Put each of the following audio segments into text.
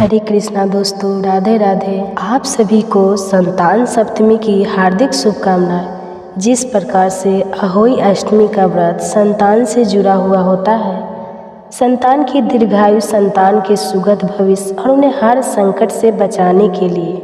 हरे कृष्णा दोस्तों, राधे राधे। आप सभी को संतान सप्तमी की हार्दिक शुभकामनाएं। जिस प्रकार से अहोई अष्टमी का व्रत संतान से जुड़ा हुआ होता है, संतान की दीर्घायु, संतान के सुगत भविष्य और उन्हें हर संकट से बचाने के लिए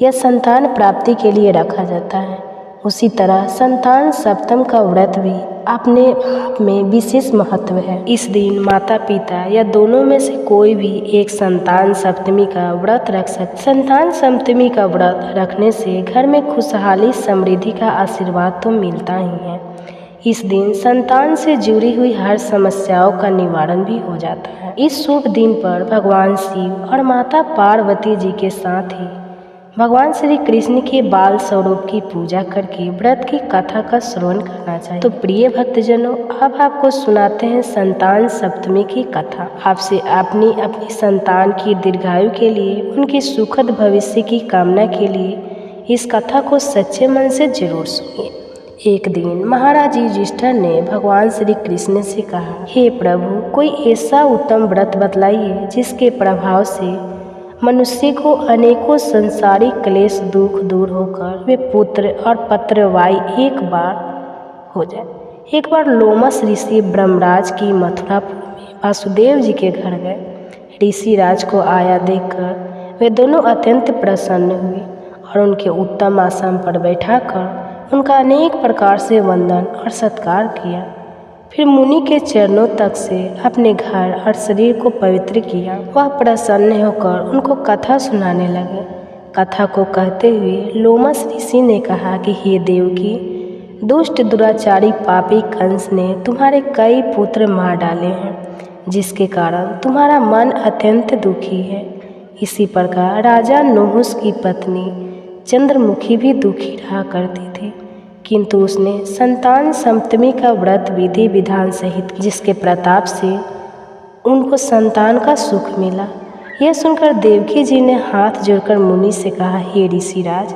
या संतान प्राप्ति के लिए रखा जाता है, उसी तरह संतान सप्तम का व्रत भी अपने आप में विशेष महत्व है। इस दिन माता पिता या दोनों में से कोई भी एक संतान सप्तमी का व्रत रख सकते। संतान सप्तमी का व्रत रखने से घर में खुशहाली, समृद्धि का आशीर्वाद तो मिलता ही है। इस दिन संतान से जुड़ी हुई हर समस्याओं का निवारण भी हो जाता है। इस शुभ दिन पर भगवान शिव और माता पार्वती जी के साथ ही भगवान श्री कृष्ण के बाल स्वरूप की पूजा करके व्रत की कथा का श्रवण करना चाहिए। तो प्रिय भक्तजनों, अब आपको सुनाते हैं संतान सप्तमी की कथा। आपसे अपनी संतान की दीर्घायु के लिए, उनके सुखद भविष्य की कामना के लिए इस कथा को सच्चे मन से जरूर सुनिए। एक दिन महाराज युधिष्ठिर ने भगवान श्री कृष्ण से कहा, हे प्रभु, कोई ऐसा उत्तम व्रत बतलाइए जिसके प्रभाव से मनुष्य को अनेकों संसारिक क्लेश दुख दूर होकर वे पुत्र और पत्रवाई एक बार हो जाए। एक बार लोमस ऋषि ब्रह्मराज की मथुरापुर में वासुदेव जी के घर गए। ऋषि राज को आया देखकर वे दोनों अत्यंत प्रसन्न हुए और उनके उत्तम आसन पर बैठाकर उनका अनेक प्रकार से वंदन और सत्कार किया। फिर मुनि के चरणों तक से अपने घर और शरीर को पवित्र किया। वह प्रसन्न होकर उनको कथा सुनाने लगे। कथा को कहते हुए लोमस ऋषि ने कहा कि हे देवकी, दुष्ट दुराचारी पापी कंस ने तुम्हारे कई पुत्र मार डाले हैं, जिसके कारण तुम्हारा मन अत्यंत दुखी है। इसी प्रकार राजा नहुस की पत्नी चंद्रमुखी भी दुखी रहा करती थी, किंतु उसने संतान सप्तमी का व्रत विधि विधान सहित, जिसके प्रताप से उनको संतान का सुख मिला। यह सुनकर देवकी जी ने हाथ जोड़कर मुनि से कहा, हे ऋषिराज,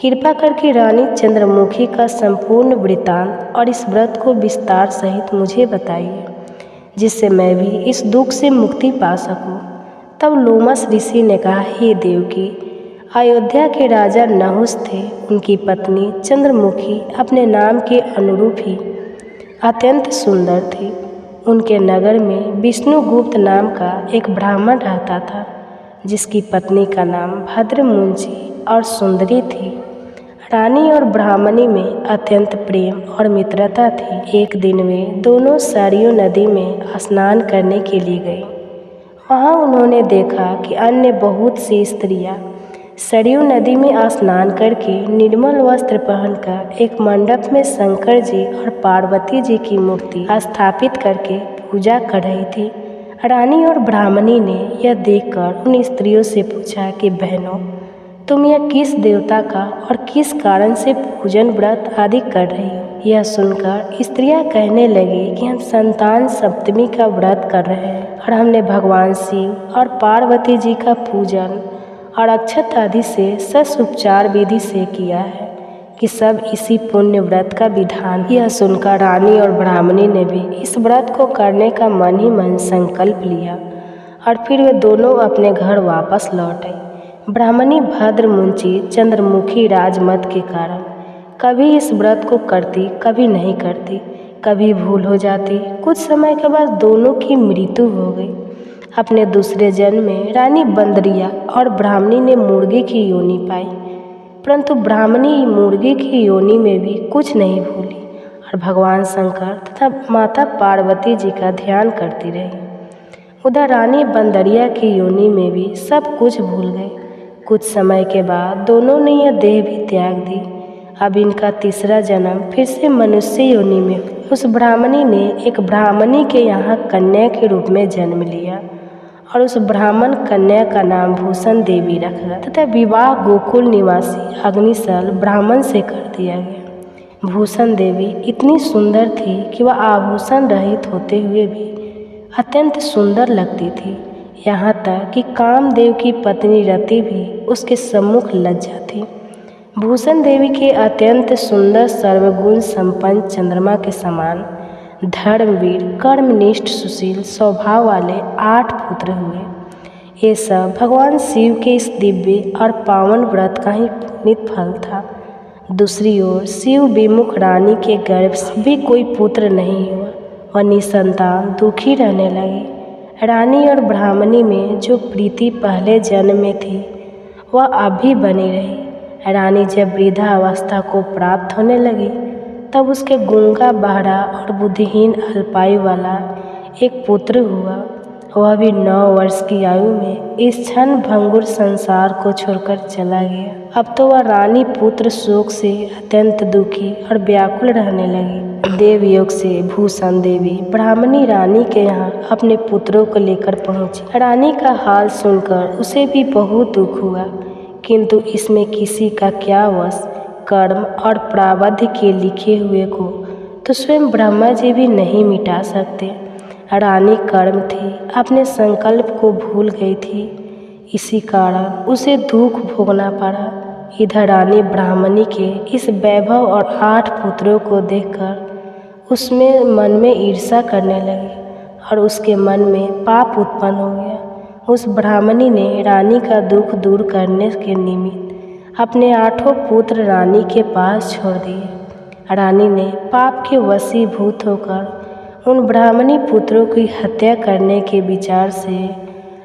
कृपा करके रानी चंद्रमुखी का संपूर्ण वृत्तांत और इस व्रत को विस्तार सहित मुझे बताइए, जिससे मैं भी इस दुख से मुक्ति पा सकूं। तब लोमस ऋषि ने कहा, हे देवकी, अयोध्या के राजा नहुस थे। उनकी पत्नी चंद्रमुखी अपने नाम के अनुरूप ही अत्यंत सुंदर थी। उनके नगर में विष्णुगुप्त नाम का एक ब्राह्मण रहता था, जिसकी पत्नी का नाम भद्रमुंची और सुंदरी थी। रानी और ब्राह्मणी में अत्यंत प्रेम और मित्रता थी। एक दिन वे दोनों सरयू नदी में स्नान करने के लिए गई। वहाँ उन्होंने देखा कि अन्य बहुत सी स्त्रियाँ सरयू नदी में स्नान करके निर्मल वस्त्र पहनकर एक मंडप में शंकर जी और पार्वती जी की मूर्ति स्थापित करके पूजा कर रही थी। रानी और ब्राह्मणी ने यह देखकर उन स्त्रियों से पूछा कि बहनों, तुम यह किस देवता का और किस कारण से पूजन व्रत आदि कर रही हो? यह सुनकर स्त्रियां कहने लगी कि हम संतान सप्तमी का व्रत कर रहे हैं और हमने भगवान शिव और पार्वती जी का पूजन और अक्षत आदि से ससुपचार विधि से किया है कि सब इसी पुण्य व्रत का विधान। यह सुनकर रानी और ब्राह्मणी ने भी इस व्रत को करने का मन ही मन संकल्प लिया और फिर वे दोनों अपने घर वापस लौट आई। ब्राह्मणी भद्रमुंची चंद्रमुखी राजमत के कारण कभी इस व्रत को करती, कभी नहीं करती, कभी भूल हो जाती। कुछ समय के बाद दोनों की मृत्यु हो गई। अपने दूसरे जन्म में रानी बंदरिया और ब्राह्मणी ने मुर्गी की योनि पाई, परंतु ब्राह्मणी मुर्गी की योनि में भी कुछ नहीं भूली और भगवान शंकर तथा माता पार्वती जी का ध्यान करती रही। उधर रानी बंदरिया की योनि में भी सब कुछ भूल गए। कुछ समय के बाद दोनों ने यह देह भी त्याग दी। अब इनका तीसरा जन्म फिर से मनुष्य योनि में। उस ब्राह्मणी ने एक ब्राह्मणी के यहाँ कन्या के रूप में जन्म लिया और उस ब्राह्मण कन्या का नाम भूषण देवी रखा तथा विवाह गोकुल निवासी अग्निशल ब्राह्मण से कर दिया गया। भूषण देवी इतनी सुंदर थी कि वह आभूषण रहित होते हुए भी अत्यंत सुंदर लगती थी। यहाँ तक कि कामदेव की पत्नी रति भी उसके सम्मुख लज्जा थी। भूषण देवी के अत्यंत सुंदर सर्वगुण संपन्न चंद्रमा के समान धर्मवीर, कर्मनिष्ठ, सुशील स्वभाव वाले 8 पुत्र हुए। ये सब भगवान शिव के इस दिव्य और पावन व्रत का ही पुनीत फल था। दूसरी ओर शिव विमुख रानी के गर्भ से भी कोई पुत्र नहीं हुआ। वह निसंतान दुखी रहने लगी। रानी और ब्राह्मणी में जो प्रीति पहले जन्म में थी वह अब भी बनी रही। रानी जब वृद्धावस्था को प्राप्त होने लगी तब उसके गूंगा, बहरा और बुद्धिहीन अल्पायु वाला एक पुत्र हुआ। वह भी 9 वर्ष की आयु में इस क्षण भंगुर संसार को छोड़कर चला गया। अब तो वह रानी पुत्र शोक से अत्यंत दुखी और व्याकुल रहने लगी। देवयोग से भूषण देवी ब्राह्मणी रानी के यहाँ अपने पुत्रों को लेकर पहुंची। रानी का हाल सुनकर उसे भी बहुत दुख हुआ, किंतु इसमें किसी का क्या वश। कर्म और प्रारब्ध के लिखे हुए को तो स्वयं ब्रह्मा जी भी नहीं मिटा सकते। रानी कर्म थी, अपने संकल्प को भूल गई थी, इसी कारण उसे दुख भोगना पड़ा। इधर रानी ब्राह्मणी के इस वैभव और 8 पुत्रों को देखकर उसमें मन में ईर्ष्या करने लगी और उसके मन में पाप उत्पन्न हो गया। उस ब्राह्मणी ने रानी का दुख दूर करने के निमित्त अपने 8 पुत्र रानी के पास छोड़ दिए। रानी ने पाप के वशीभूत होकर उन ब्राह्मणी पुत्रों की हत्या करने के विचार से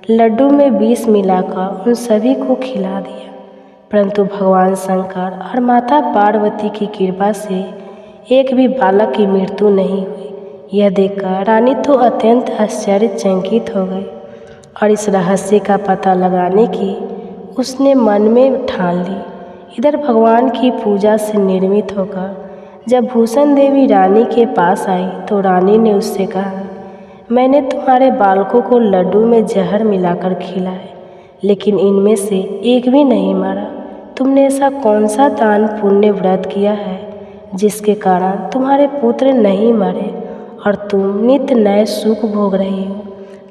लड्डू में विष मिलाकर उन सभी को खिला दिया। परंतु भगवान शंकर और माता पार्वती की कृपा से एक भी बालक की मृत्यु नहीं हुई। यह देखकर रानी तो अत्यंत आश्चर्यचकित हो गई और इस रहस्य का पता लगाने की उसने मन में ठान ली। इधर भगवान की पूजा से निर्मित होकर जब भूषण देवी रानी के पास आई तो रानी ने उससे कहा, मैंने तुम्हारे बालकों को लड्डू में जहर मिलाकर खिलाए, लेकिन इनमें से एक भी नहीं मरा। तुमने ऐसा कौन सा दान पुण्य व्रत किया है जिसके कारण तुम्हारे पुत्र नहीं मरे और तुम नित्य नए सुख भोग रही हो?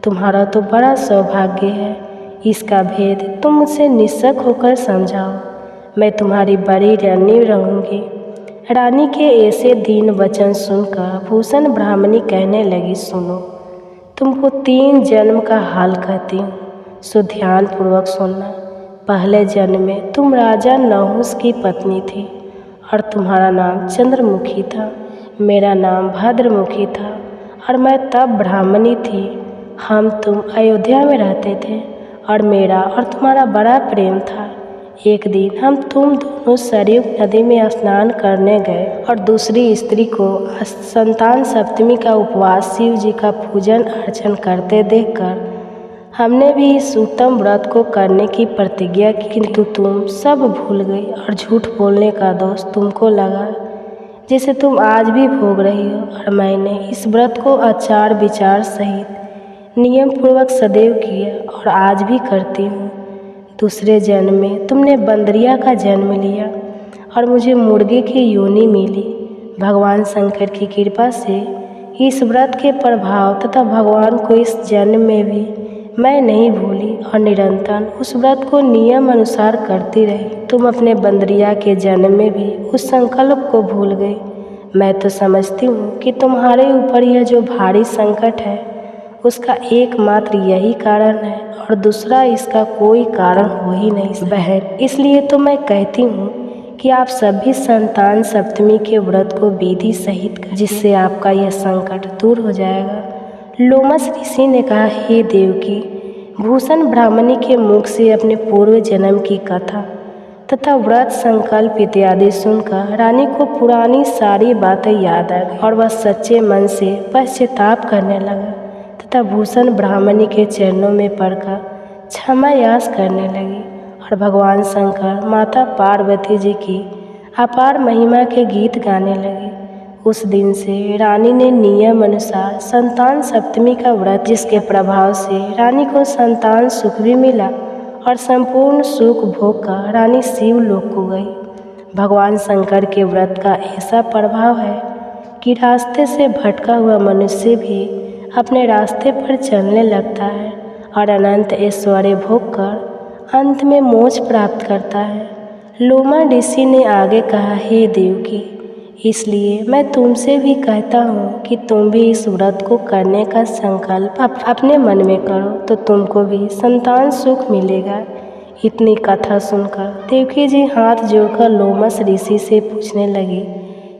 तुम्हारा तो बड़ा सौभाग्य है। इसका भेद तुम मुझसे निस्सक होकर समझाओ, मैं तुम्हारी बड़ी ऋणी रहूँगी। रानी के ऐसे दीन वचन सुनकर भूषण ब्राह्मणी कहने लगी, सुनो, तुमको 3 जन्म का हाल कहती हूँ, सो ध्यान पूर्वक सुनना। पहले जन्म में तुम राजा नहुस की पत्नी थी और तुम्हारा नाम चंद्रमुखी था, मेरा नाम भद्रमुखी था और मैं तब ब्राह्मणी थी। हम तुम अयोध्या में रहते थे और मेरा और तुम्हारा बड़ा प्रेम था। एक दिन हम तुम दोनों सरयू नदी में स्नान करने गए और दूसरी स्त्री को संतान सप्तमी का उपवास शिव जी का पूजन अर्चन करते देखकर हमने भी इस उत्तम व्रत को करने की प्रतिज्ञा की, किंतु तुम सब भूल गई और झूठ बोलने का दोष तुमको लगा, जिसे तुम आज भी भोग रही हो। और मैंने इस व्रत को आचार विचार सहित नियम पूर्वक सदैव किया और आज भी करती हूँ। दूसरे जन्म में तुमने बंदरिया का जन्म लिया और मुझे मुर्गे की योनि मिली। भगवान शंकर की कृपा से इस व्रत के प्रभाव तथा भगवान को इस जन्म में भी मैं नहीं भूली और निरंतर उस व्रत को नियम अनुसार करती रही। तुम अपने बंदरिया के जन्म में भी उस संकल्प को भूल गई। मैं तो समझती हूँ कि तुम्हारे ऊपर यह जो भारी संकट है उसका एकमात्र यही कारण है और दूसरा इसका कोई कारण हो ही नहीं बहन। इसलिए तो मैं कहती हूँ कि आप सभी संतान सप्तमी के व्रत को विधि सहित करें, जिससे आपका यह संकट दूर हो जाएगा। लोमस ऋषि ने कहा, हे देवकी, भूषण ब्राह्मणी के मुख से अपने पूर्व जन्म की कथा तथा व्रत संकल्प इत्यादि सुनकर रानी को पुरानी सारी बातें याद आ गई और वह सच्चे मन से पश्चाताप करने लगा तथा भूषण ब्राह्मणी के चरणों में पड़कर क्षमा याच करने लगी और भगवान शंकर माता पार्वती जी की अपार महिमा के गीत गाने लगे। उस दिन से रानी ने नियम अनुसार संतान सप्तमी का व्रत, जिसके प्रभाव से रानी को संतान सुख भी मिला और संपूर्ण सुख भोग कर रानी शिव लोक को गई। भगवान शंकर के व्रत का ऐसा प्रभाव है कि रास्ते से भटका हुआ मनुष्य भी अपने रास्ते पर चलने लगता है और अनंत ऐश्वर्य भोग कर अंत में मोक्ष प्राप्त करता है। लोमा ऋषि ने आगे कहा, हे देवकी, इसलिए मैं तुमसे भी कहता हूँ कि तुम भी इस व्रत को करने का संकल्प अपने मन में करो तो तुमको भी संतान सुख मिलेगा। इतनी कथा सुनकर देवकी जी हाथ जोड़कर लोमस ऋषि से पूछने लगी,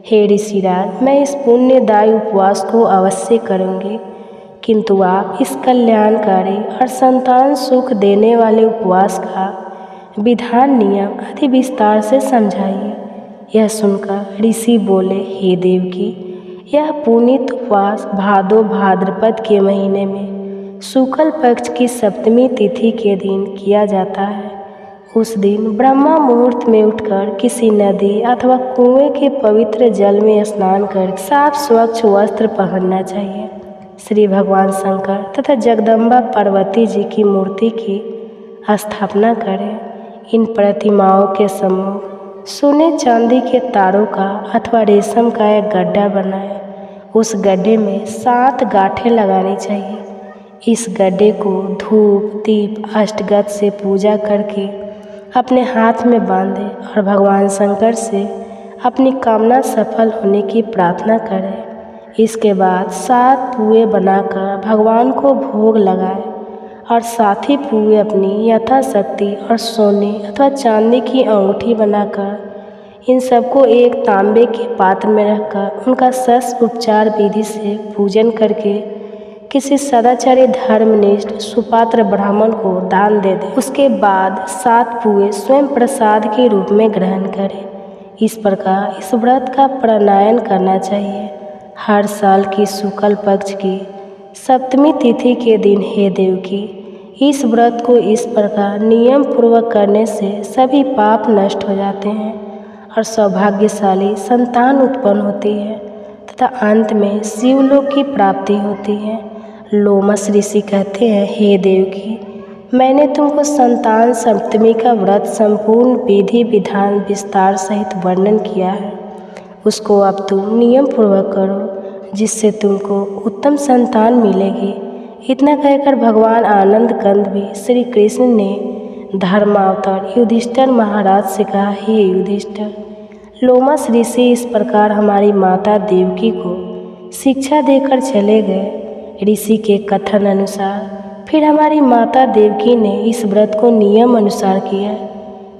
हे ऋषिराज, मैं इस पुण्यदायी उपवास को अवश्य करूँगी, किंतु आप इस कल्याणकारी और संतान सुख देने वाले उपवास का विधान नियम अति विस्तार से समझाइए। यह सुनकर ऋषि बोले, हे देवकी, यह पुनीत उपवास भादो भाद्रपद के महीने में शुक्ल पक्ष की सप्तमी तिथि के दिन किया जाता है। उस दिन ब्रह्मा मुहूर्त में उठकर किसी नदी अथवा कुएं के पवित्र जल में स्नान कर साफ स्वच्छ वस्त्र पहनना चाहिए। श्री भगवान शंकर तथा जगदम्बा पार्वती जी की मूर्ति की स्थापना करें। इन प्रतिमाओं के सम्मुख सोने चांदी के तारों का अथवा रेशम का एक गड्ढा बनाएं। उस गड्ढे में 7 गांठें लगानी चाहिए। इस गड्ढे को धूप दीप अष्टगत से पूजा करके अपने हाथ में बांधें और भगवान शंकर से अपनी कामना सफल होने की प्रार्थना करें। इसके बाद 7 पुए बनाकर भगवान को भोग लगाएं और 7 ही पुए अपनी यथाशक्ति और सोने अथवा चांदी की अंगूठी बनाकर इन सबको एक तांबे के पात्र में रखकर उनका शस्त्र उपचार विधि से पूजन करके किसी सदाचारी धर्मनिष्ठ सुपात्र ब्राह्मण को दान दे दें। उसके बाद 7 पुए स्वयं प्रसाद के रूप में ग्रहण करें। इस प्रकार इस व्रत का प्राणायाम करना चाहिए। हर साल की शुक्ल पक्ष की सप्तमी तिथि के दिन हे देवकी, इस व्रत को इस प्रकार नियम पूर्वक करने से सभी पाप नष्ट हो जाते हैं और सौभाग्यशाली संतान उत्पन्न होती है तथा अंत में शिवलोक की प्राप्ति होती है। लोमस ऋषि कहते हैं, हे देवकी, मैंने तुमको संतान सप्तमी का व्रत संपूर्ण विधि विधान विस्तार सहित वर्णन किया है। उसको अब तुम नियम पूर्वक करो, जिससे तुमको उत्तम संतान मिलेगी। इतना कहकर भगवान आनंद कंद भी श्री कृष्ण ने धर्मावतार युधिष्ठिर महाराज से कहा, हे युधिष्ठिर, लोमस ऋषि इस प्रकार हमारी माता देवकी को शिक्षा देकर चले गए। ऋषि के कथन अनुसार फिर हमारी माता देवकी ने इस व्रत को नियम अनुसार किया,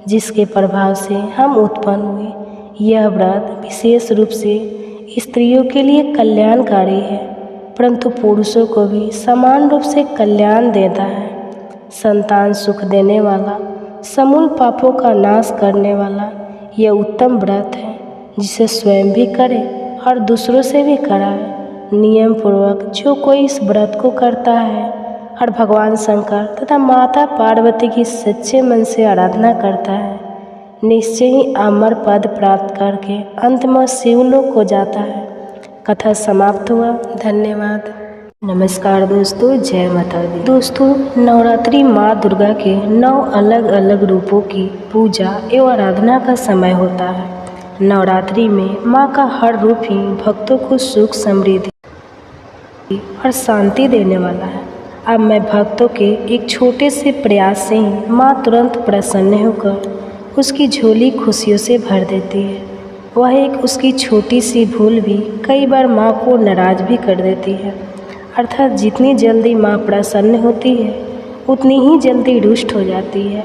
जिसके प्रभाव से हम उत्पन्न हुए। यह व्रत विशेष रूप से स्त्रियों के लिए कल्याणकारी है, परंतु पुरुषों को भी समान रूप से कल्याण देता है। संतान सुख देने वाला, समूल पापों का नाश करने वाला यह उत्तम व्रत है, जिसे स्वयं भी करे और दूसरों से भी कराए। नियम पूर्वक जो कोई इस व्रत को करता है और भगवान शंकर तथा माता पार्वती की सच्चे मन से आराधना करता है, निश्चय ही अमर पद प्राप्त करके अंत में शिवलोक को जाता है। कथा समाप्त हुआ। धन्यवाद। नमस्कार दोस्तों, जय माता दी। दोस्तों, नवरात्रि माँ दुर्गा के 9 अलग अलग रूपों की पूजा एवं आराधना का समय होता है। नवरात्रि में माँ का हर रूप ही भक्तों को सुख समृद्धि और शांति देने वाला है। अब मैं भक्तों के एक छोटे से प्रयास से ही माँ तुरंत प्रसन्न होकर उसकी झोली खुशियों से भर देती है। वह एक उसकी छोटी सी भूल भी कई बार माँ को नाराज भी कर देती है। अर्थात जितनी जल्दी माँ प्रसन्न होती है, उतनी ही जल्दी रुष्ट हो जाती है।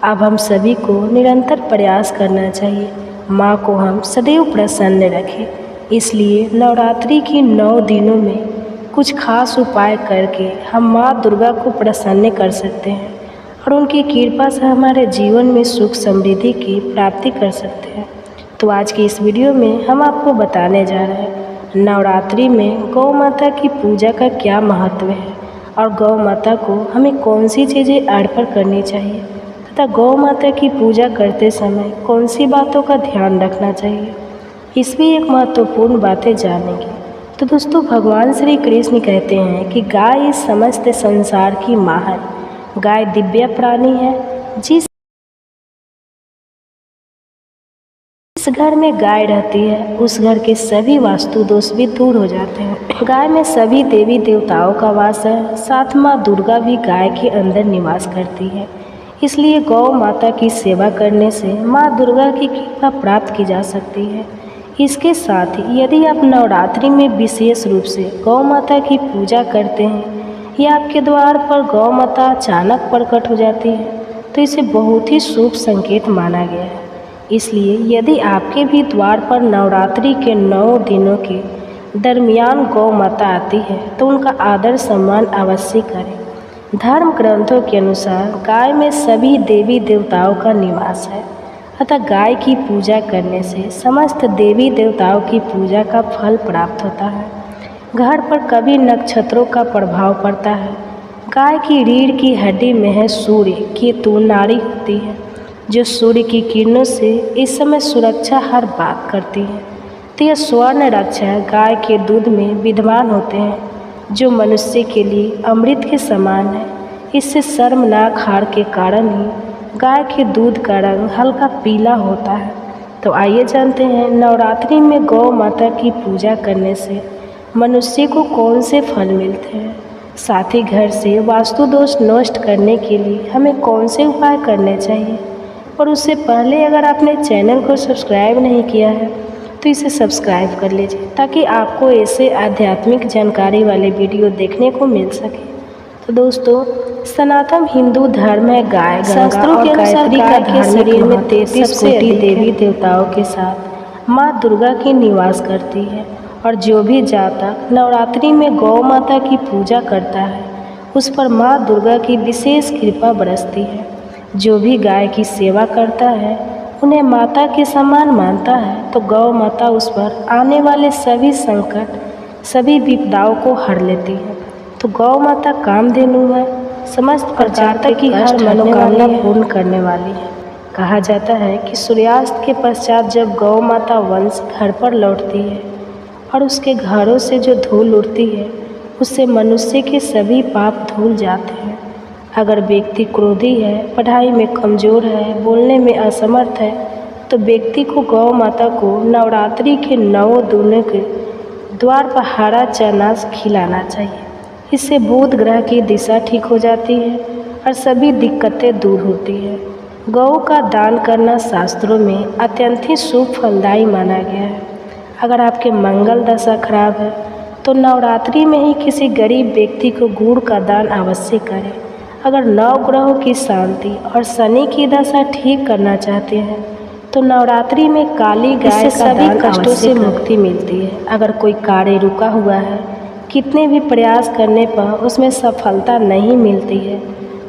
अब हम सभी को निरंतर प्रयास करना चाहिए, माँ को हम सदैव प्रसन्न रखें। इसलिए नवरात्रि की 9 दिनों में कुछ खास उपाय करके हम माँ दुर्गा को प्रसन्न कर सकते हैं और उनकी कृपा से हमारे जीवन में सुख समृद्धि की प्राप्ति कर सकते हैं। तो आज की इस वीडियो में हम आपको बताने जा रहे हैं नवरात्रि में गौ माता की पूजा का क्या महत्व है और गौ माता को हमें कौन सी चीज़ें अर्पण करनी चाहिए तथा गौ माता की पूजा करते समय कौन सी बातों का ध्यान रखना चाहिए। इस भी एक महत्वपूर्ण बातें जानेंगे। तो दोस्तों, भगवान श्री कृष्ण कहते हैं कि गाय इस समस्त संसार की माँ है। गाय दिव्य प्राणी है। जिस घर में गाय रहती है, उस घर के सभी वास्तु दोष भी दूर हो जाते हैं। गाय में सभी देवी देवताओं का वास है। साथ माँ दुर्गा भी गाय के अंदर निवास करती है। इसलिए गौ माता की सेवा करने से माँ दुर्गा की कृपा प्राप्त की जा सकती है। इसके साथ ही यदि आप नवरात्रि में विशेष रूप से गौ माता की पूजा करते हैं या आपके द्वार पर गौ माता अचानक प्रकट हो जाती है तो इसे बहुत ही शुभ संकेत माना गया है। इसलिए यदि आपके भी द्वार पर नवरात्रि के 9 दिनों के दरमियान गौ माता आती है तो उनका आदर सम्मान अवश्य करें। धर्म ग्रंथों के अनुसार गाय में सभी देवी देवताओं का निवास है, अतः गाय की पूजा करने से समस्त देवी देवताओं की पूजा का फल प्राप्त होता है। घर पर कभी नक्षत्रों का प्रभाव पड़ता है। गाय की रीढ़ की हड्डी में है सूर्य केतु नाड़ी होती है जो सूर्य की किरणों से इस समय सुरक्षा हर बात करती है। तो यह स्वर्ण रक्षा गाय के दूध में विद्यमान होते हैं जो मनुष्य के लिए अमृत के समान है। इससे शर्मनाक हार के कारण ही गाय के दूध का रंग हल्का पीला होता है। तो आइए जानते हैं नवरात्रि में गौ माता की पूजा करने से मनुष्य को कौन से फल मिलते हैं, साथ ही घर से वास्तु दोष नष्ट करने के लिए हमें कौन से उपाय करने चाहिए। और उससे पहले अगर आपने चैनल को सब्सक्राइब नहीं किया है तो इसे सब्सक्राइब कर लीजिए ताकि आपको ऐसे आध्यात्मिक जानकारी वाले वीडियो देखने को मिल सके। तो दोस्तों, सनातन हिंदू धर्म है गाय शास्त्रों के अनुसार गाय के शरीर में 33 कोटि देवी देवताओं के साथ माँ दुर्गा की निवास करती है और जो भी जातक नवरात्रि में गौ माता की पूजा करता है उस पर माँ दुर्गा की विशेष कृपा बरसती है। जो भी गाय की सेवा करता है उन्हें माता के समान मानता है तो गौ माता उस पर आने वाले सभी संकट सभी विपदाओं को हर लेती है। तो गौ माता कामधेनु है, समस्त प्रकार की हर मनोकामना पूर्ण करने वाली है। कहा जाता है कि सूर्यास्त के पश्चात जब गौ माता वंश घर पर लौटती है और उसके घरों से जो धूल उड़ती है उससे मनुष्य के सभी पाप धुल जाते हैं। अगर व्यक्ति क्रोधी है, पढ़ाई में कमज़ोर है, बोलने में असमर्थ है तो व्यक्ति को गौ माता को नवरात्रि के 9 दिनों के द्वार पर हरा चना खिलाना चाहिए। इससे बुध ग्रह की दिशा ठीक हो जाती है और सभी दिक्कतें दूर होती है। गौ का दान करना शास्त्रों में अत्यंत ही शुभ फलदायी माना गया है। अगर आपके मंगल दशा खराब है तो नवरात्रि में ही किसी गरीब व्यक्ति को गुड़ का दान अवश्य करें। अगर 9 ग्रहों की शांति और शनि की दशा ठीक करना चाहते हैं तो नवरात्रि में काली गाय का दान कष्टों से मुक्ति मिलती है। अगर कोई कार्य रुका हुआ है, कितने भी प्रयास करने पर उसमें सफलता नहीं मिलती है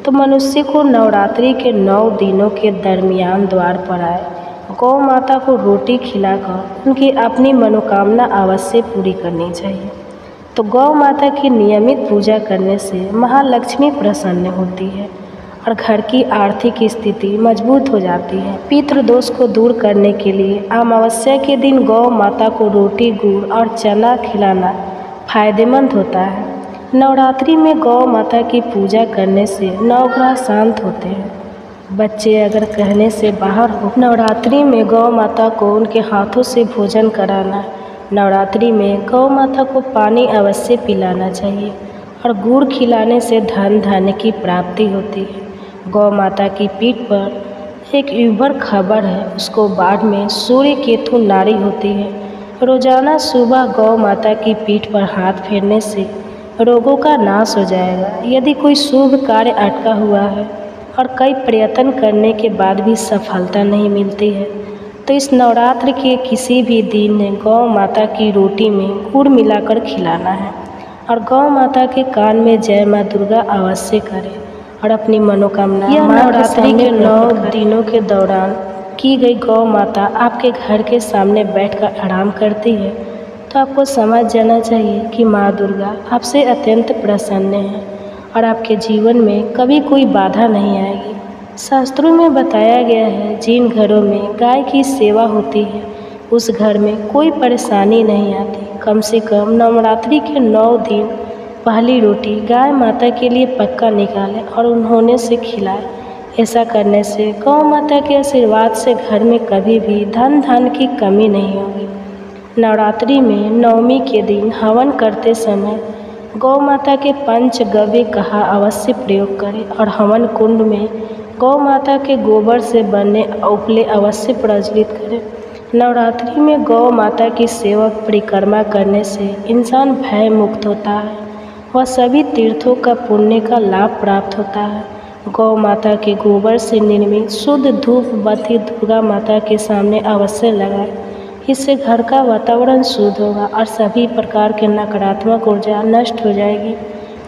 तो मनुष्य को नवरात्रि के 9 दिनों के दरमियान द्वार पर आए गौ माता को रोटी खिलाकर उनकी अपनी मनोकामना अवश्य पूरी करनी चाहिए। तो गौ माता की नियमित पूजा करने से महालक्ष्मी प्रसन्न होती है और घर की आर्थिक स्थिति मजबूत हो जाती है। पितृदोष को दूर करने के लिए अमावस्या के दिन गौ माता को रोटी गुड़ और चना खिलाना फायदेमंद होता है। नवरात्रि में गौ माता की पूजा करने से 9 ग्रह शांत होते हैं। बच्चे अगर कहने से बाहर हो, नवरात्रि में गौ माता को उनके हाथों से भोजन कराना, नवरात्रि में गौ माता को पानी अवश्य पिलाना चाहिए और गुड़ खिलाने से धन धान्य की प्राप्ति होती है। गौ माता की पीठ पर एक युवर खबर है, उसको बाढ़ में सूर्य केतु नाड़ी होती है। रोजाना सुबह गौ माता की पीठ पर हाथ फेरने से रोगों का नाश हो जाएगा। यदि कोई शुभ कार्य अटका हुआ है और कई प्रयत्न करने के बाद भी सफलता नहीं मिलती है तो इस नवरात्र के किसी भी दिन गौ माता की रोटी में गुड़ मिलाकर खिलाना है और गौ माता के कान में जय माँ दुर्गा अवश्य करें और अपनी मनोकामना नवरात्रि के 9 दिनों के दौरान की गई गौ माता आपके घर के सामने बैठकर आराम करती है तो आपको समझ जाना चाहिए कि माँ दुर्गा आपसे अत्यंत प्रसन्न है और आपके जीवन में कभी कोई बाधा नहीं आएगी। शास्त्रों में बताया गया है जिन घरों में गाय की सेवा होती है उस घर में कोई परेशानी नहीं आती। कम से कम नवरात्रि के 9 दिन पहली रोटी गाय माता के लिए पक्का निकालें और उन्होंने से खिलाएं। ऐसा करने से गौ माता के आशीर्वाद से घर में कभी भी धन धान्य की कमी नहीं होगी। नवरात्रि में नवमी के दिन हवन करते समय गौ माता के पंचगव्य कहा अवश्य प्रयोग करें और हवन कुंड में गौ माता के गोबर से बने उपले अवश्य प्रज्वलित करें। नवरात्रि में गौ माता की सेवा परिक्रमा करने से इंसान भय मुक्त होता है। वह सभी तीर्थों का पुण्य का लाभ प्राप्त होता है। गौ माता के गोबर से निर्मित शुद्ध धूप बत्ती दुर्गा माता के सामने अवश्य लगाएं। इससे घर का वातावरण शुद्ध होगा और सभी प्रकार के नकारात्मक ऊर्जा नष्ट हो जाएगी।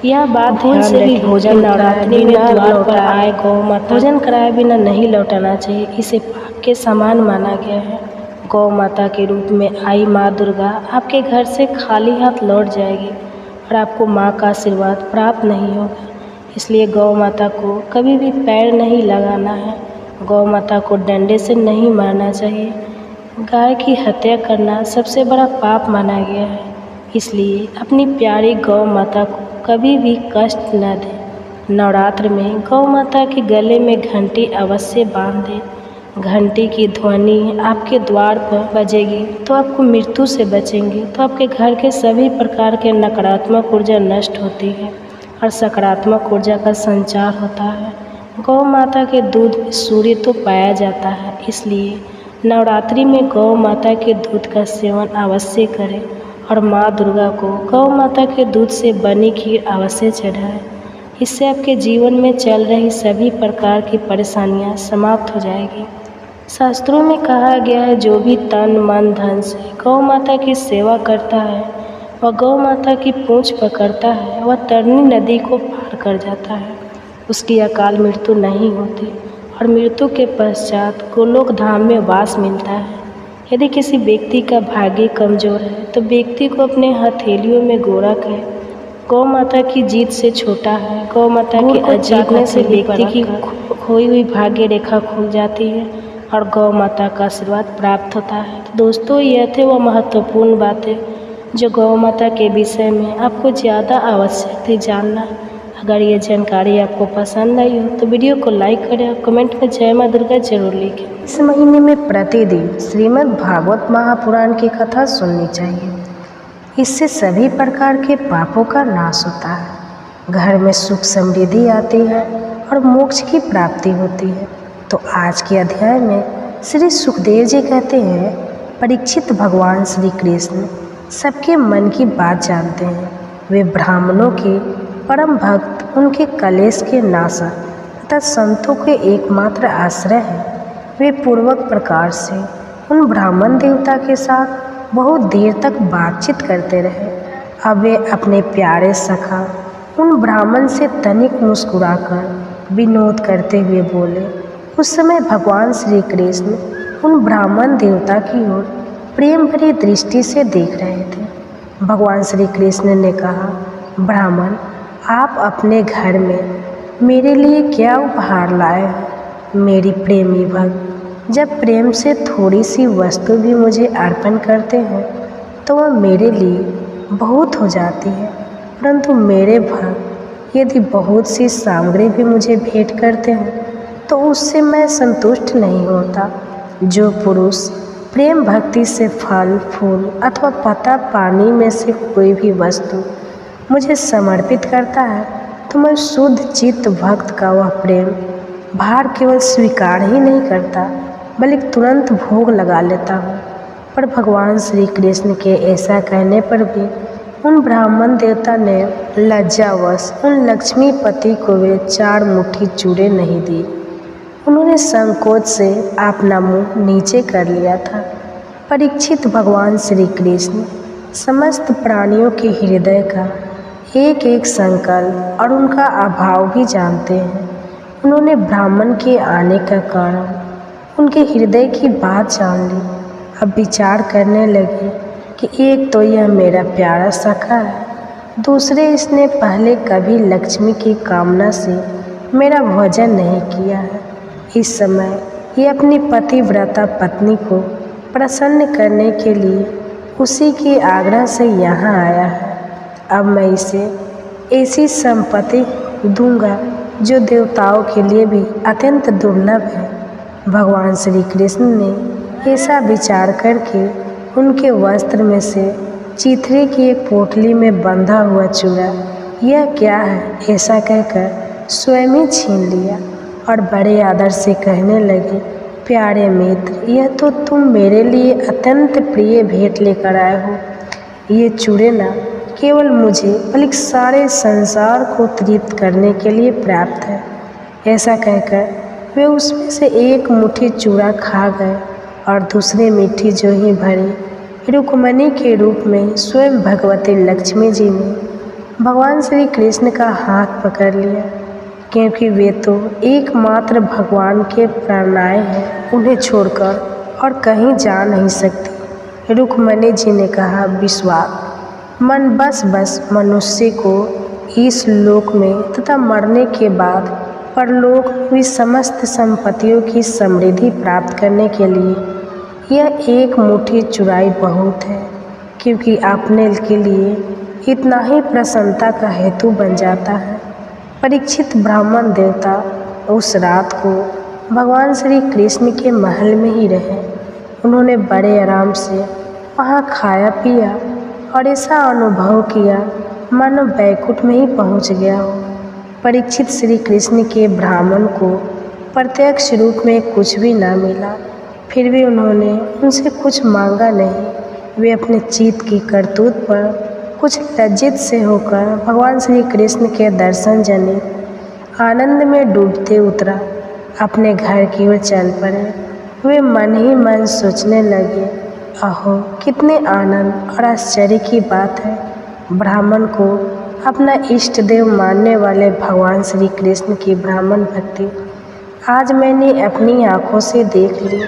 यह बात भूल से भी भोजन नवरात्रि में द्वार पर आए गौ माता भोजन कराए बिना नहीं लौटाना चाहिए। इसे पाप के समान माना गया है। गौ माता के रूप में आई माँ दुर्गा आपके घर से खाली हाथ लौट जाएगी और आपको माँ का आशीर्वाद प्राप्त नहीं होगा। इसलिए गौ माता को कभी भी पैर नहीं लगाना है। गौ माता को डंडे से नहीं मारना चाहिए। गाय की हत्या करना सबसे बड़ा पाप माना गया है। इसलिए अपनी प्यारी गौ माता को कभी भी कष्ट न दें। नवरात्र में गौ माता के गले में घंटी अवश्य बांध दें। घंटी की ध्वनि आपके द्वार पर बजेगी तो आपको मृत्यु से बचेंगे। तो आपके घर के सभी प्रकार के नकारात्मक ऊर्जा नष्ट होती है और सकारात्मक ऊर्जा का संचार होता है। गौ माता के दूध में सूर्य तो पाया जाता है, इसलिए नवरात्रि में गौ माता के दूध का सेवन अवश्य करें और माँ दुर्गा को गौ माता के दूध से बनी खीर अवश्य चढ़ाएं। इससे आपके जीवन में चल रही सभी प्रकार की परेशानियाँ समाप्त हो जाएगी। शास्त्रों में कहा गया है, जो भी तन मन धन से गौ माता की सेवा करता है वह गौ माता की पूंछ पकड़ता है, वह तरनी नदी को पार कर जाता है। उसकी अकाल मृत्यु नहीं होती और मृत्यु के पश्चात गोलोक धाम में वास मिलता है। यदि किसी व्यक्ति का भाग्य कमज़ोर है तो व्यक्ति को अपने हथेलियों में गोरा कहे गौ माता की जीत से छोटा है। गौ माता के अजीतने से व्यक्ति की खोई हुई भाग्य रेखा खुल जाती है और गौ माता का आशीर्वाद प्राप्त होता है। तो दोस्तों, यह थे वह महत्वपूर्ण बातें जो गौ माता के विषय में आपको ज़्यादा आवश्यक थी जानना। अगर ये जानकारी आपको पसंद आई हो तो वीडियो को लाइक करें और कमेंट में जय माँ दुर्गा जरूर लिखें। इस महीने में प्रतिदिन श्रीमद् भागवत महापुराण की कथा सुननी चाहिए। इससे सभी प्रकार के पापों का नाश होता है, घर में सुख समृद्धि आती है और मोक्ष की प्राप्ति होती है। तो आज के अध्याय में श्री सुखदेव जी कहते हैं, परीक्षित भगवान श्री कृष्ण सबके मन की बात जानते हैं। वे ब्राह्मणों के परम भक्त, उनके कलेश के नाशक तथा संतों के एकमात्र आश्रय हैं। वे पूर्वक प्रकार से उन ब्राह्मण देवता के साथ बहुत देर तक बातचीत करते रहे। अब वे अपने प्यारे सखा उन ब्राह्मण से तनिक मुस्कुराकर विनोद करते हुए बोले। उस समय भगवान श्री कृष्ण उन ब्राह्मण देवता की ओर प्रेम भरी दृष्टि से देख रहे थे। भगवान श्री कृष्ण ने कहा, ब्राह्मण, आप अपने घर में मेरे लिए क्या उपहार लाए हैं? मेरी प्रेमी भक्त जब प्रेम से थोड़ी सी वस्तु भी मुझे अर्पण करते हैं तो वह मेरे लिए बहुत हो जाती है, परंतु मेरे भक्त यदि बहुत सी सामग्री भी मुझे भेंट करते हैं तो उससे मैं संतुष्ट नहीं होता। जो पुरुष प्रेम भक्ति से फल फूल अथवा पता पानी में से कोई भी वस्तु मुझे समर्पित करता है तो मैं शुद्ध चित्त भक्त का वह प्रेम भार केवल स्वीकार ही नहीं करता बल्कि तुरंत भोग लगा लेता हूँ। पर भगवान श्री कृष्ण के ऐसा कहने पर भी उन ब्राह्मण देवता ने लज्जावश उन लक्ष्मीपति को वे 4 मुट्ठी चूड़े नहीं दी। उन्होंने संकोच से अपना मुंह नीचे कर लिया था। परीक्षित भगवान श्री कृष्ण समस्त प्राणियों के हृदय का एक एक संकल्प और उनका अभाव भी जानते हैं। उन्होंने ब्राह्मण के आने का कारण, उनके हृदय की बात जान ली। अब विचार करने लगे कि एक तो यह मेरा प्यारा सखा है, दूसरे इसने पहले कभी लक्ष्मी की कामना से मेरा भोजन नहीं किया है। इस समय ये अपनी पतिव्रता पत्नी को प्रसन्न करने के लिए उसी के आग्रह से यहाँ आया है। अब मैं इसे ऐसी संपत्ति दूंगा जो देवताओं के लिए भी अत्यंत दुर्लभ है। भगवान श्री कृष्ण ने ऐसा विचार करके उनके वस्त्र में से चिथड़े की एक पोटली में बंधा हुआ चूड़ा, यह क्या है ऐसा कहकर स्वयं ही छीन लिया और बड़े आदर से कहने लगे, प्यारे मित्र, यह तो तुम मेरे लिए अत्यंत प्रिय भेंट लेकर आए हो। ये चूड़े न केवल मुझे बल्कि सारे संसार को तृप्त करने के लिए प्राप्त है। ऐसा कहकर वे उसमें से एक मुट्ठी चूड़ा खा गए और दूसरी मुट्ठी जो ही भरी रुक्मणी के रूप में स्वयं भगवती लक्ष्मी जी ने भगवान श्री कृष्ण का हाथ पकड़ लिया, क्योंकि वे तो एकमात्र भगवान के प्रणय हैं, उन्हें छोड़कर और कहीं जा नहीं सकती। रुक्मणी जी ने कहा, विश्वास मन बस मनुष्य को इस लोक में तथा मरने के बाद परलोक में समस्त संपत्तियों की समृद्धि प्राप्त करने के लिए यह एक मुट्ठी चुराई बहुत है, क्योंकि अपने के लिए इतना ही प्रसन्नता का हेतु बन जाता है। परीक्षित ब्राह्मण देवता उस रात को भगवान श्री कृष्ण के महल में ही रहे। उन्होंने बड़े आराम से वहाँ खाया पिया और ऐसा अनुभव किया मानो बैकुंठ में ही पहुँच गया हो। परीक्षित श्री कृष्ण के ब्राह्मण को प्रत्यक्ष रूप में कुछ भी ना मिला, फिर भी उन्होंने उनसे कुछ मांगा नहीं। वे अपने चित्त की करतूत पर कुछ लज्जित से होकर भगवान श्री कृष्ण के दर्शन जनित आनंद में डूबते उतरा अपने घर की ओर चल पड़े। वे मन ही मन सोचने लगे, अहो कितने आनंद और आश्चर्य की बात है। ब्राह्मण को अपना इष्ट देव मानने वाले भगवान श्री कृष्ण की ब्राह्मण भक्ति आज मैंने अपनी आँखों से देख ली।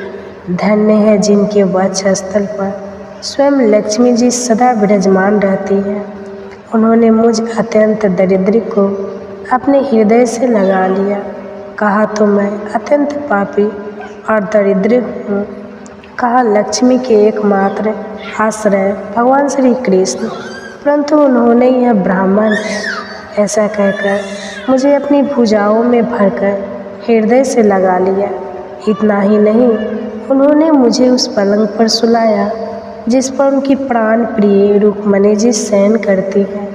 धन्य है जिनके वक्षस्थल पर स्वयं लक्ष्मी जी सदा विराजमान रहती है। उन्होंने मुझ अत्यंत दरिद्र को अपने हृदय से लगा लिया। कहा तो मैं अत्यंत पापी और दरिद्र हूँ, कहा लक्ष्मी के एकमात्र आश्रय भगवान श्री कृष्ण, परंतु उन्होंने यह ब्राह्मण है ऐसा कहकर मुझे अपनी भुजाओं में भरकर हृदय से लगा लिया। इतना ही नहीं, उन्होंने मुझे उस पलंग पर सुलाया जिस पर उनकी प्राण प्रिय रुक्मणी जी शयन करती है,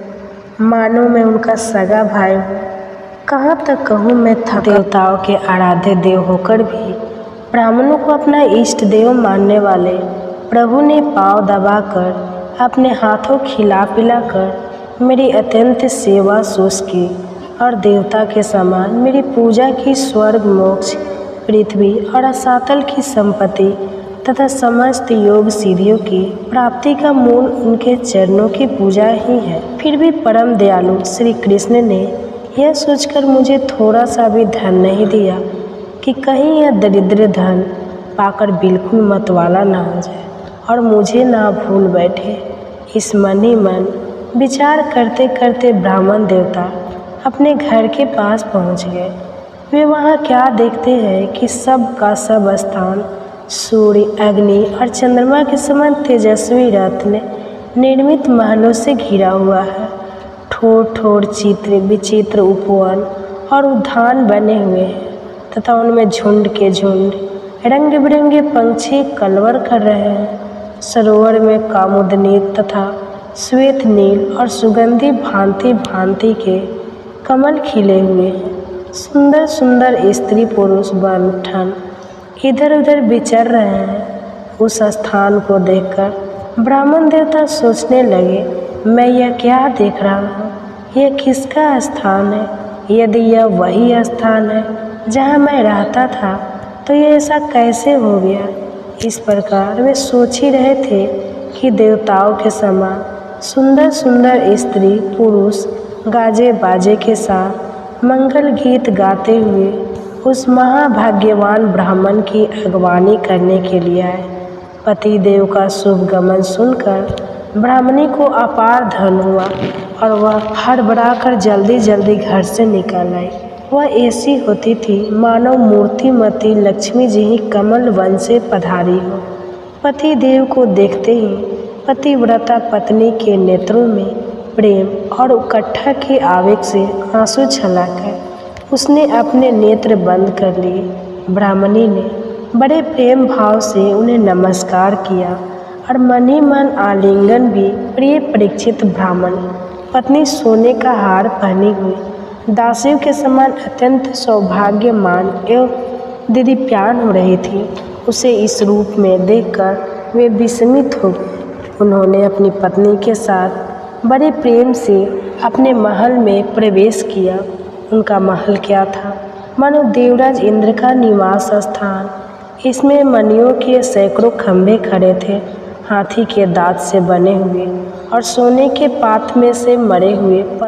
मानो मैं उनका सगा भाई हूँ। कहाँ तक कहूँ मैं थका। देवताओं के आराध्य देव होकर भी ब्राह्मणों को अपना इष्ट देव मानने वाले प्रभु ने पाँव दबाकर अपने हाथों खिला पिला कर मेरी अत्यंत सेवा सोच की और देवता के समान मेरी पूजा की। स्वर्ग मोक्ष पृथ्वी और असातल की संपत्ति तथा समस्त योग सिद्धियों की प्राप्ति का मूल उनके चरणों की पूजा ही है। फिर भी परम दयालु श्री कृष्ण ने यह सोचकर मुझे थोड़ा सा भी धन नहीं दिया कि कहीं यह दरिद्र धन पाकर बिल्कुल मतवाला ना हो जाए और मुझे ना भूल बैठे। इस मन ही मन विचार करते करते ब्राह्मण देवता अपने घर के पास पहुंच गए। वे वहाँ क्या देखते हैं कि सब का सब स्थान सूर्य, अग्नि और चंद्रमा के समान तेजस्वी रत्न निर्मित महलों से घिरा हुआ है। ठोर ठोर चित्र विचित्र उपवन और उद्यान बने हुए हैं तथा उनमें झुंड के झुंड रंग बिरंगे पंछी कलवर कर रहे हैं। सरोवर में कामुदनी तथा श्वेत नील और सुगंधी भांति भांति के कमल खिले हुए हैं। सुंदर सुंदर स्त्री पुरुष बनठन इधर उधर विचर रहे हैं। उस स्थान को देखकर ब्राह्मण देवता सोचने लगे, मैं यह क्या देख रहा हूँ, यह किसका स्थान है? यदि यह वही स्थान है जहाँ मैं रहता था तो यह ऐसा कैसे हो गया? इस प्रकार वे सोच ही रहे थे कि देवताओं के समान सुंदर सुंदर स्त्री पुरुष गाजे बाजे के साथ मंगल गीत गाते हुए उस महाभाग्यवान ब्राह्मण की अगवानी करने के लिए आए। पति देव का शुभ गमन सुनकर ब्राह्मणी को अपार धन हुआ और वह हड़बड़ाकर जल्दी जल्दी घर से निकल आई। वह ऐसी होती थी मानो मूर्तिमती लक्ष्मी जी ही कमल वन से पधारी हो। पति देव को देखते ही पतिव्रता पत्नी के नेत्रों में प्रेम और उकट्ठा के आवेग से आंसू छलकर उसने अपने नेत्र बंद कर लिए। ब्राह्मणी ने बड़े प्रेम भाव से उन्हें नमस्कार किया और मन ही मन आलिंगन भी। प्रिय परीक्षित ब्राह्मण पत्नी सोने का हार पहनी हुई दासियों के समान अत्यंत सौभाग्यमान एवं दिव्यान हो रही थी। उसे इस रूप में देखकर वे विस्मित हो गए। उन्होंने अपनी पत्नी के साथ बड़े प्रेम से अपने महल में प्रवेश किया। उनका महल क्या था, मानो देवराज इंद्र का निवास स्थान। इसमें मणियों के सैकड़ों खंभे खड़े थे, हाथी के दांत से बने हुए और सोने के पात्र में से मरे हुए